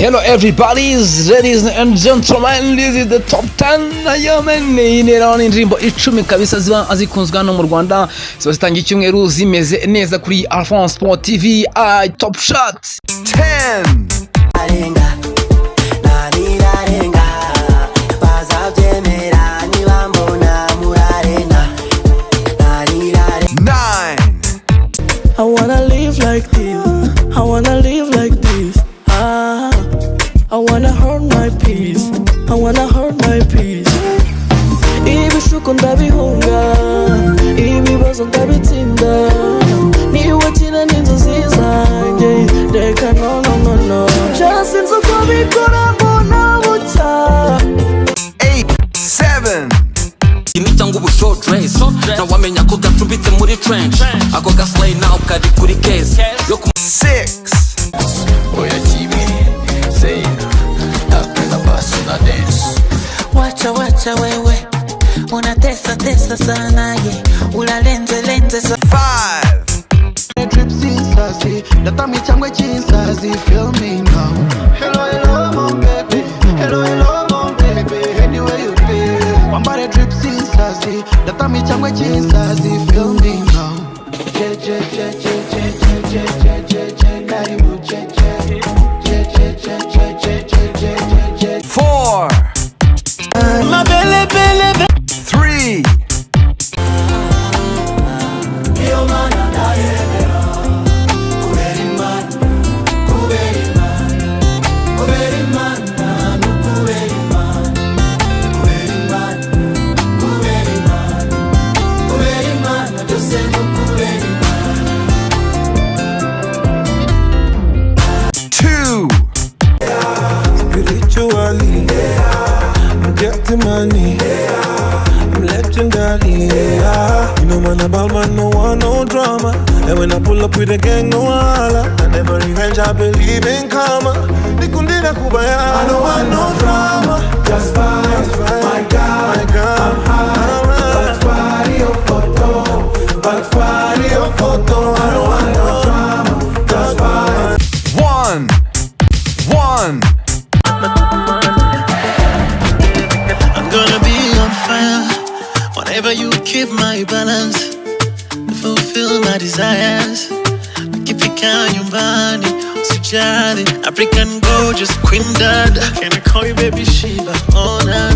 Hello everybody, ladies and gentlemen, this is the top 10 Yindirimbo 10 kabisa ziba zikunzwe hano mu Rwanda, ziba zitangiye icyumweru zimeze neza kuri Alphonse Sport TV. Top shot 10. I wanna live like this, I wanna live like this. I wanna hold my peace, I wanna hold my peace. Ibishuko ndabihunga, ibibazo ndabitsinda. Niwe kina n'inzozi zanjye, reka no. Just since uko bikora mbona bucya. 8, 7. Imitanga ubushort race na wamenya ko gacumbitse muri trench ako gaslay now kari kuri case yo 6. Oya chibi say napenda basi na dance. Wacha wewe unatesa sana ye ulalenze sa 5. Tripsy sassy natami changwe chinsazi feel me now. Hello mon baby, hello mon baby, anywhere you be. Wambare tripsy sassy natami changwe chinsazi feel me now. Che karibu che 4. My belly. 3. Spiritually, I'm getting money. I'm legendary. You know man about man, no one, no drama. And when I pull up with a gang, no holla. I never revenge, I believe in karma. Nikundina kubaya, I don't want no drama. Just vibes, my God, I'm high. But party your photo, I don't want no drama. Just vibes. 1. I'm gonna be on fire whenever you keep my balance, fulfill my desires. Nikifika nyumbani usijali, African gorgeous queen dad. Can I call you baby Shiva? Oh, nah.